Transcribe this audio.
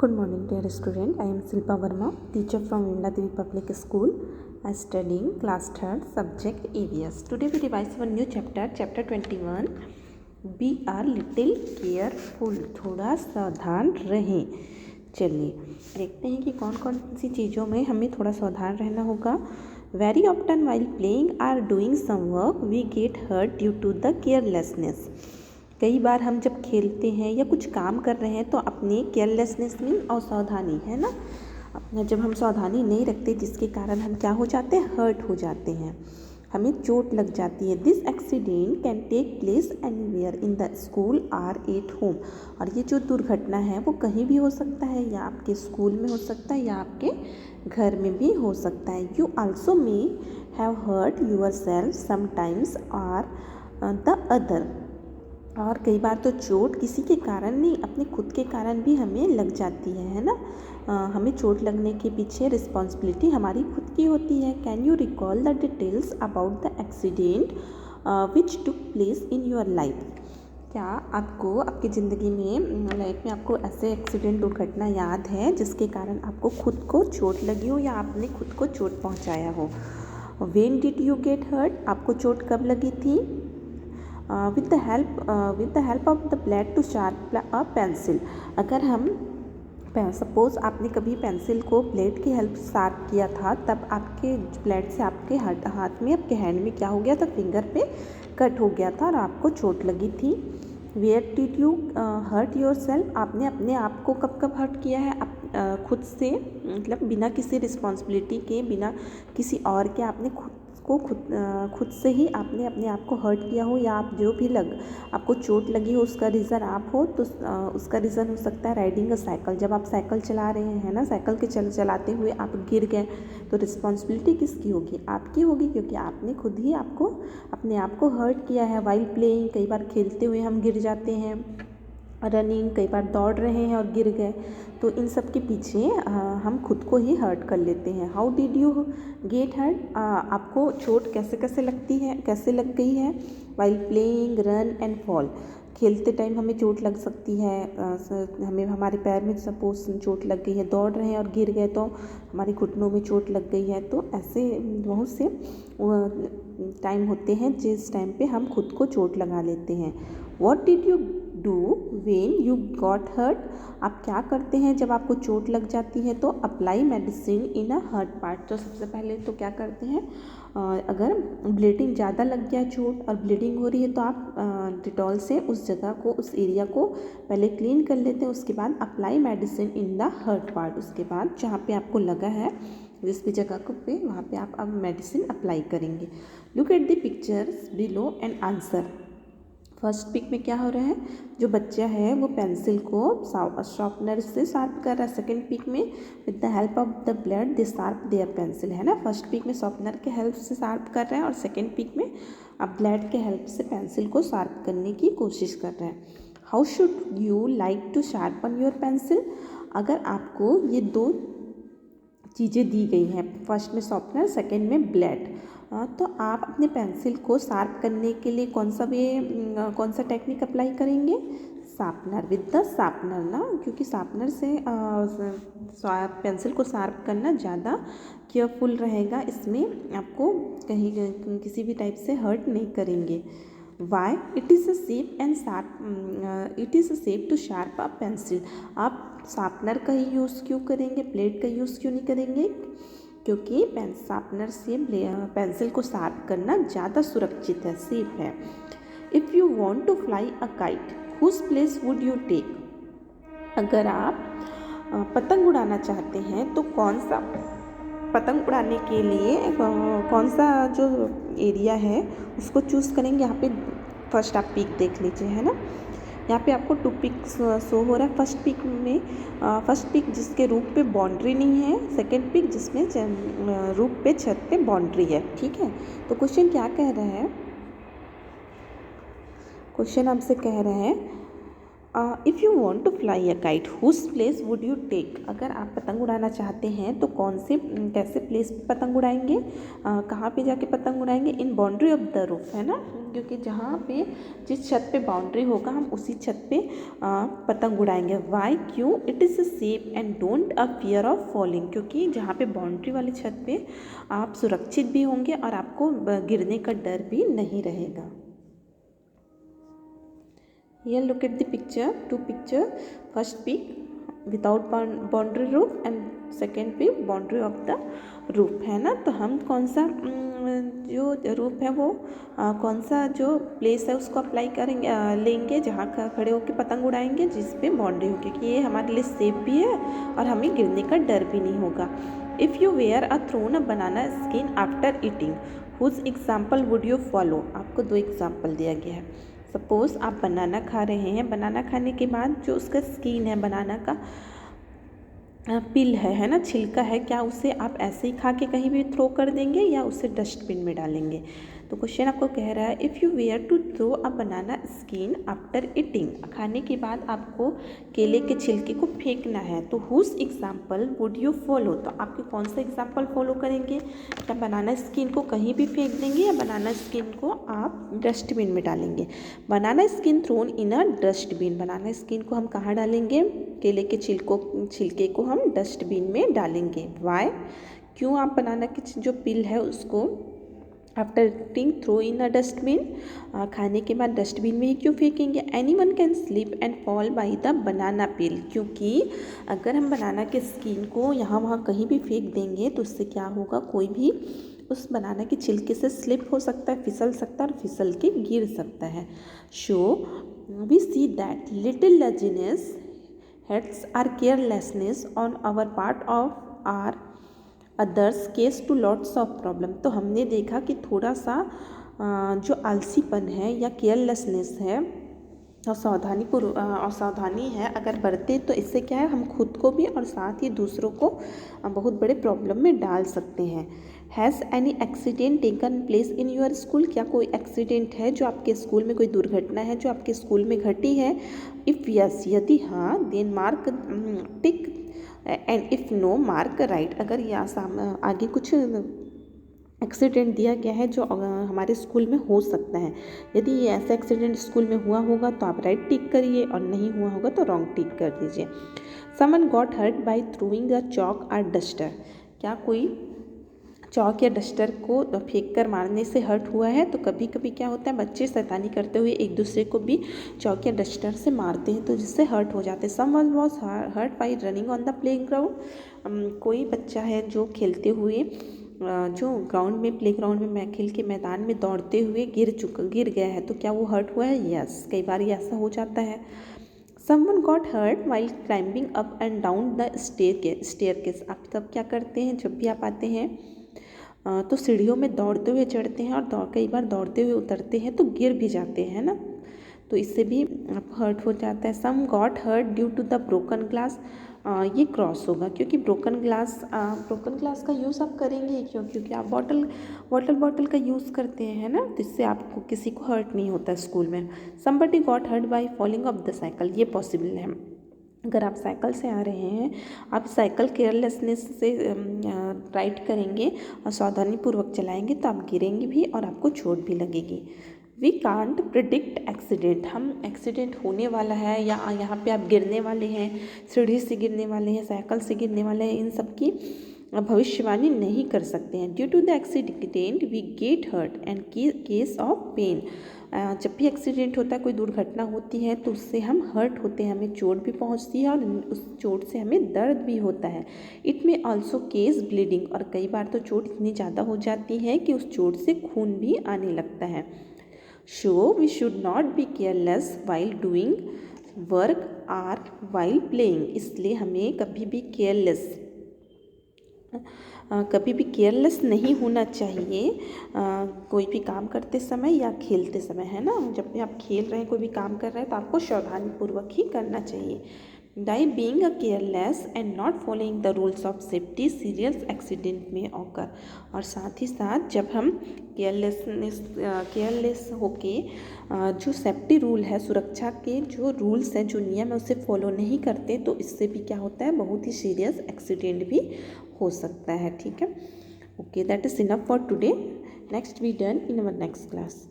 Good morning, dear student. I am Silpa Verma, teacher from Vimla Devi Public School. I am studying class 3rd, subject EVS. Today we revise one new chapter, chapter 21. Be a little careful. थोड़ा सावधान रहें. चलिए देखते हैं कि कौन कौन सी चीज़ों में हमें थोड़ा सावधान रहना होगा. Very often while playing or doing some work, we get hurt due to the carelessness. कई बार हम जब खेलते हैं या कुछ काम कर रहे हैं तो अपनी केयरलेसनेस में असावधानी है ना, अपना जब हम सावधानी नहीं रखते जिसके कारण हम क्या हो जाते हैं, हर्ट हो जाते हैं, हमें चोट लग जाती है. This accident can take place anywhere in the school or at home. और ये जो दुर्घटना है वो कहीं भी हो सकता है, या आपके स्कूल में हो सकता है या आपके घर में भी हो सकता है. You also may have hurt yourself sometimes or the other. और कई बार तो चोट किसी के कारण नहीं, अपने खुद के कारण भी हमें लग जाती है ना. हमें चोट लगने के पीछे रिस्पॉन्सिबिलिटी हमारी खुद की होती है. Can you recall the details about the accident which took place in your life. क्या आपको आपकी ज़िंदगी में, लाइफ में आपको ऐसे एक्सीडेंट, दुर्घटना याद है जिसके कारण आपको खुद को चोट लगी हो या आपने खुद को चोट पहुंचाया हो. When did you get hurt. आपको चोट कब लगी थी. with the help of the blade to sharp a pencil. अगर हम सपोज़ आपने कभी पेंसिल को ब्लेड की हेल्प से शार्प किया था, तब आपके ब्लेड से आपके हाथ में, आपके हैंड में क्या हो गया था, फिंगर पे कट हो गया था और आपको चोट लगी थी. Where did you hurt yourself. आपने अपने आप को कब कब हर्ट किया है, खुद से, मतलब बिना किसी रिस्पॉन्सिबिलिटी के, बिना किसी और के आपने खुद से ही आपने अपने आप को हर्ट किया हो, या आप जो भी आपको चोट लगी हो उसका रीज़न आप हो, तो उसका रीज़न हो सकता है राइडिंग अ साइकिल. जब आप साइकिल चला रहे हैं ना, साइकिल के चलाते हुए आप गिर गए तो रिस्पॉन्सिबिलिटी किसकी होगी, आपकी होगी, क्योंकि आपने खुद ही अपने आप को हर्ट किया है. वाइल प्लेइंग, कई बार खेलते हुए हम गिर जाते हैं. रनिंग, कई बार दौड़ रहे हैं और गिर गए, तो इन सब के पीछे हम खुद को ही हर्ट कर लेते हैं. How did you get hurt. आपको चोट कैसे लग गई है. While playing, run and fall. खेलते टाइम हमें चोट लग सकती है, हमें हमारे पैर में सपोज चोट लग गई है, दौड़ रहे हैं और गिर गए तो हमारे घुटनों में चोट लग गई है. तो ऐसे बहुत से टाइम होते हैं जिस टाइम पे हम खुद को चोट लगा लेते हैं. What did you do when you got hurt. आप क्या करते हैं जब आपको चोट लग जाती है. तो apply medicine in a hurt part. तो सबसे पहले तो क्या करते हैं, अगर ब्लीडिंग ज़्यादा लग गया चोट और ब्लीडिंग हो रही है तो आप डिटॉल से उस जगह को, उस एरिया को पहले क्लीन कर लेते हैं. उसके बाद apply medicine in the hurt part. उसके बाद जहाँ पे आपको लगा है, जिस भी जगह को पे, वहाँ पे आप अब मेडिसिन अप्लाई करेंगे. Look at the pictures below and answer. First pic में क्या हो रहा है, जो बच्चा है वो पेंसिल को शार्पनर से शार्प कर रहा है. सेकंड पिक में with the help of the blade they sharp their pencil, है ना. फर्स्ट पिक में शार्पनर के हेल्प से शार्प कर रहे हैं और सेकंड पिक में अब ब्लेड के हेल्प से पेंसिल को शार्प करने की कोशिश कर रहे हैं. How should you like to sharpen your pencil. अगर आपको ये दो चीज़ें दी गई हैं, फर्स्ट में शार्पनर, सेकंड में ब्लेड, तो आप अपने पेंसिल को शार्प करने के लिए कौन सा टेक्निक अप्लाई करेंगे. शार्पनर, विद द शार्पनर ना, क्योंकि शार्पनर से पेंसिल को शार्प करना ज़्यादा केयरफुल रहेगा. इसमें आपको कहीं किसी भी टाइप से हर्ट नहीं करेंगे. Why it is a safe and sharp, it is a safe to sharp a pencil. आप शार्पनर का ही यूज़ क्यों करेंगे, ब्लेड का यूज़ क्यों नहीं करेंगे, क्योंकि शार्पनर से पेंसिल को शार्प करना ज़्यादा सुरक्षित है, सेफ है. If you want to fly a kite whose place would you take. अगर आप पतंग उड़ाना चाहते हैं तो कौन सा, पतंग उड़ाने के लिए कौन सा जो एरिया है उसको चूज़ करेंगे. यहाँ पे फर्स्ट आप पिक देख लीजिए, है ना. यहाँ पे आपको 2 पिक शो हो रहा है. फर्स्ट पिक जिसके रूप पे बाउंड्री नहीं है, सेकंड पिक जिसमें रूप पे, छत पे बाउंड्री है. ठीक है, तो क्वेश्चन क्या कह रहा है, क्वेश्चन आपसे कह रहा है if you want to fly a kite whose place would you take, अगर आप पतंग उड़ाना चाहते हैं तो कैसे प्लेस पे पतंग उड़ाएंगे, कहाँ पे जाके पतंग उड़ाएंगे, इन बाउंड्री ऑफ द रूफ, है ना, क्योंकि जहाँ पे जिस छत पे बाउंड्री होगा हम उसी छत पे पतंग उड़ाएंगे। वाई, क्यों, it is safe and don't a fear of falling, क्योंकि जहाँ पे बाउंड्री वाली छत पे आप सुरक्षित भी होंगे और आपको गिरने का डर भी नहीं रहेगा। Here look at the picture, two picture, first peak without boundary roof and second peak boundary of the roof, है ना। तो हम कौन सा जो रूफ है वो कौन सा जो प्लेस है उसको अप्लाई करेंगे, लेंगे जहाँ खड़े होकर पतंग उड़ाएंगे जिस पे बाउंड्री हो, क्योंकि ये हमारे लिए सेफ भी है और हमें गिरने का डर भी नहीं होगा। If you were a thrown a banana skin after eating whose example would you follow, आपको दो एग्जाम्पल दिया गया है। सपोज़ आप बनाना खा रहे हैं, बनाना खाने के बाद जो उसका स्किन है, बनाना का पिल है ना, छिलका है, क्या उसे आप ऐसे ही खा के कहीं भी थ्रो कर देंगे या उसे डस्टबिन में डालेंगे। तो क्वेश्चन आपको कह रहा है if you were to throw a banana skin after eating, खाने के बाद आपको केले के छिलके को फेंकना है, तो whose example would you follow, तो आपके कौन सा एग्जाम्पल फॉलो करेंगे, क्या बनाना स्किन को कहीं भी फेंक देंगे या बनाना स्किन को आप डस्टबिन में डालेंगे। बनाना skin thrown in a dustbin, banana skin को हम कहाँ डालेंगे, केले के छिलके को हम डस्टबिन में डालेंगे। वाई, क्यों आप बनाना की जो पिल है उसको after eating throw in a dustbin, खाने के बाद डस्टबिन में ही क्यों फेंकेंगे। Anyone can slip and fall by the banana peel, क्योंकि अगर हम बनाना के स्किन को यहाँ वहाँ कहीं भी फेंक देंगे तो उससे क्या होगा, कोई भी उस बनाना के छिलके से स्लिप हो सकता है, फिसल सकता है और फिसल के गिर सकता है। So we see that little laziness heads or carelessness on our part of or others cause to lots of problem, तो हमने देखा कि थोड़ा सा जो आलसीपन है या केयरलेसनेस है और असावधानी है अगर बरते तो इससे क्या है, हम खुद को भी और साथ ही दूसरों को बहुत बड़े प्रॉब्लम में डाल सकते हैं। Has any accident taken place in your school, क्या कोई एक्सीडेंट है जो आपके स्कूल में, कोई दुर्घटना है जो आपके स्कूल में घटी है। इफ़ यस, यदि हाँ, then mark tick and if no mark right, अगर यहाँ आगे कुछ एक्सीडेंट दिया गया है जो हमारे स्कूल में हो सकता है, यदि ये ऐसा एक्सीडेंट स्कूल में हुआ होगा तो आप राइट टिक करिए और नहीं हुआ होगा तो रॉन्ग टिक कर दीजिए। Someone got hurt by throwing a chalk और डस्टर, क्या कोई चौक या डस्टर को फेंक कर मारने से हर्ट हुआ है। तो कभी कभी क्या होता है, बच्चे शैतानी करते हुए एक दूसरे को भी चौक या डस्टर से मारते हैं तो जिससे हर्ट हो जाते हैं। Someone was hurt by running on the playground, कोई बच्चा है जो खेलते हुए जो ग्राउंड में प्लेग्राउंड में खेल के मैदान में दौड़ते हुए गिर गया है, तो क्या वो हर्ट हुआ है। यस, कई बार ये ऐसा हो जाता है। Someone got hurt while climbing up and down the staircase, आप तब क्या करते हैं, जब भी आप आते हैं तो सीढ़ियों में दौड़ते हुए चढ़ते हैं और कई बार दौड़ते हुए उतरते हैं तो गिर भी जाते हैं ना, तो इससे भी हर्ट हो जाता है। Some got hurt due to the broken glass, ये क्रॉस होगा क्योंकि ब्रोकन ग्लास का यूज़ आप करेंगे क्यों, क्योंकि आप वाटर बॉटल का यूज़ करते हैं, है ना, तो इससे आपको किसी को हर्ट नहीं होता स्कूल में। Somebody got hurt by falling off the cycle, ये पॉसिबल है। अगर आप साइकिल से आ रहे हैं, आप साइकिल केयरलेसनेस से राइड करेंगे और सावधानीपूर्वक चलाएंगे तो आप गिरेंगे भी और आपको चोट भी लगेगी। वी कांट प्रिडिक्ट एक्सीडेंट, हम एक्सीडेंट होने वाला है या यहाँ पे आप गिरने वाले हैं, सीढ़ी से गिरने वाले हैं, साइकिल से गिरने वाले हैं, इन सब की भविष्यवाणी नहीं कर सकते हैं। Due to the accident we get hurt and cause of pain, जब भी एक्सीडेंट होता है, कोई दुर्घटना होती है तो उससे हम हर्ट होते हैं, हमें चोट भी पहुंचती है और उस चोट से हमें दर्द भी होता है। इट में ऑल्सो केस ब्लीडिंग, और कई बार तो चोट इतनी ज़्यादा हो जाती है कि उस चोट से खून भी आने लगता है। So we should not be careless while doing work or while playing, इसलिए हमें कभी भी केयरलेस नहीं होना चाहिए कोई भी काम करते समय या खेलते समय, है ना। जब भी आप खेल रहे हैं, कोई भी काम कर रहे हैं तो आपको सावधानीपूर्वक ही करना चाहिए। By being a careless and not following the rules of safety serious accident में ऑकर। और साथ ही साथ जब हम केयरलेस होके जो सेफ्टी रूल है, सुरक्षा के जो रूल्स हैं, जो नियम है, उसे फॉलो नहीं करते तो इससे भी क्या होता है, बहुत ही सीरियस एक्सीडेंट भी हो सकता है। ठीक है, okay, that is enough for today. Next we done in our next class.